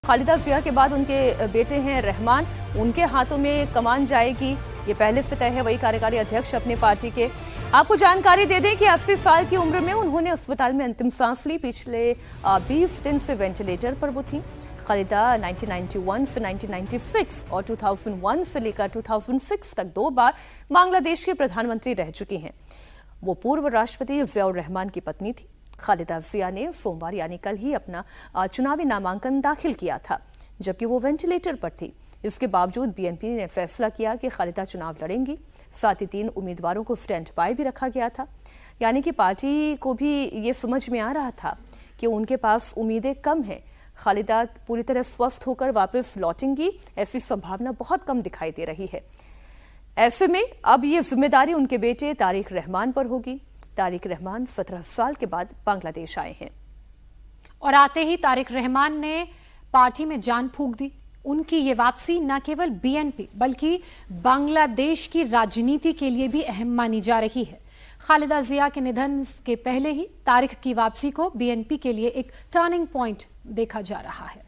खालिदा जिया के बाद उनके बेटे हैं रहमान, उनके हाथों में कमान जाएगी, ये पहले से तय है। वही कार्यकारी अध्यक्ष अपने पार्टी के। आपको जानकारी दे दें कि 80 साल की उम्र में उन्होंने अस्पताल में अंतिम सांस ली। पिछले 20 दिन से वेंटिलेटर पर वो थी। खालिदा 1991 से 1996 और 2001 से लेकर 2006 तक 2 बार बांग्लादेश के प्रधानमंत्री रह चुकी हैं। वो पूर्व राष्ट्रपति जियाउर रहमान की पत्नी थी। खालिदा जिया ने सोमवार यानी कल ही अपना चुनावी नामांकन दाखिल किया था, जबकि वो वेंटिलेटर पर थी। इसके बावजूद बीएनपी ने फैसला किया कि खालिदा चुनाव लड़ेंगी। साथ ही 3 उम्मीदवारों को स्टैंड बाय भी रखा गया था। यानी कि पार्टी को भी ये समझ में आ रहा था कि उनके पास उम्मीदें कम हैं। खालिदा पूरी तरह स्वस्थ होकर वापस लौटेंगी, ऐसी संभावना बहुत कम दिखाई दे रही है। ऐसे में अब ये जिम्मेदारी उनके बेटे तारिक रहमान पर होगी। तारिक रहमान 17 साल के बाद बांग्लादेश आए हैं और आते ही तारिक रहमान ने पार्टी में जान फूंक दी। उनकी ये वापसी न केवल बीएनपी बल्कि बांग्लादेश की राजनीति के लिए भी अहम मानी जा रही है। खालिदा जिया के निधन के पहले ही तारिक की वापसी को बीएनपी के लिए एक टर्निंग पॉइंट देखा जा रहा है।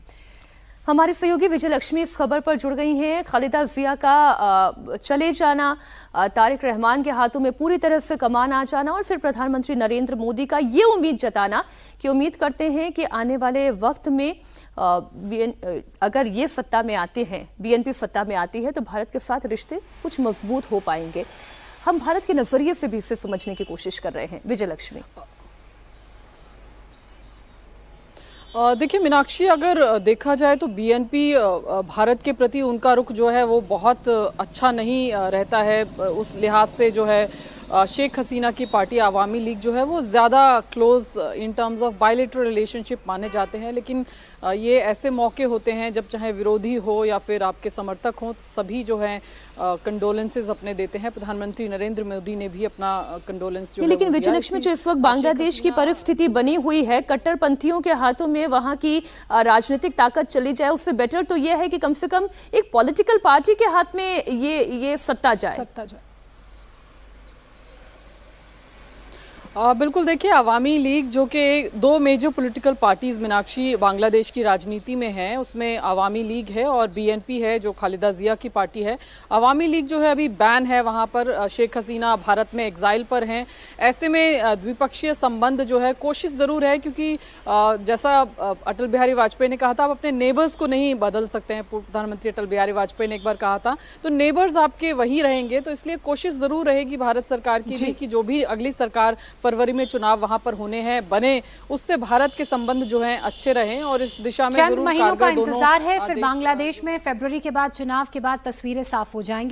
हमारी सहयोगी विजय लक्ष्मी इस खबर पर जुड़ गई हैं। खालिदा जिया का चले जाना, तारिक रहमान के हाथों में पूरी तरह से कमान आ जाना और फिर प्रधानमंत्री नरेंद्र मोदी का ये उम्मीद जताना कि उम्मीद करते हैं कि आने वाले वक्त में अगर ये सत्ता में आते हैं, बीएनपी सत्ता में आती है, तो भारत के साथ रिश्ते कुछ मजबूत हो पाएंगे। हम भारत के नजरिए से भी इसे समझने की कोशिश कर रहे हैं। विजय लक्ष्मी। देखिए मीनाक्षी, अगर देखा जाए तो बीएनपी भारत के प्रति उनका रुख जो है वो बहुत अच्छा नहीं रहता है। उस लिहाज से जो है शेख हसीना की पार्टी आवामी लीग जो है वो ज़्यादा close in terms of bilateral relationship माने जाते हैं। लेकिन ये ऐसे मौके होते हैं जब चाहे विरोधी हो या फिर आपके समर्थक हो, सभी जो है कंडोलेंसेज अपने देते हैं। प्रधानमंत्री नरेंद्र मोदी ने भी अपना कंडोलेंस जो लेकिन विजय लक्ष्मी, जो इस वक्त बांग्लादेश की परिस्थिति बनी हुई है, कट्टरपंथियों के हाथों में वहां की राजनीतिक ताकत चली जाए, उससे बेटर तो यह है कि कम से कम एक पॉलिटिकल पार्टी के हाथ में ये सत्ता जाए। बिल्कुल, देखिए आवामी लीग जो कि 2 major political parties Meenakshi Bangladesh की राजनीति में है, उसमें आवामी लीग है और बीएनपी है जो खालिदा जिया की पार्टी है। आवामी लीग जो है अभी बैन है वहाँ पर, शेख हसीना भारत में एग्जाइल पर हैं। ऐसे में द्विपक्षीय संबंध जो है कोशिश ज़रूर है, क्योंकि जैसा अटल बिहारी वाजपेयी ने कहा था, आप अपने नेबर्स को नहीं बदल सकते हैं। प्रधानमंत्री अटल बिहारी वाजपेयी ने एक बार कहा था, तो नेबर्स आपके वही रहेंगे। तो इसलिए कोशिश ज़रूर रहेगी भारत सरकार की भी कि जो भी अगली सरकार फरवरी में चुनाव वहां पर होने हैं बने, उससे भारत के संबंध जो हैं अच्छे रहें और इस दिशा में चंद महीनों का इंतजार है। फिर बांग्लादेश में फरवरी के बाद चुनाव के बाद तस्वीरें साफ हो जाएंगी।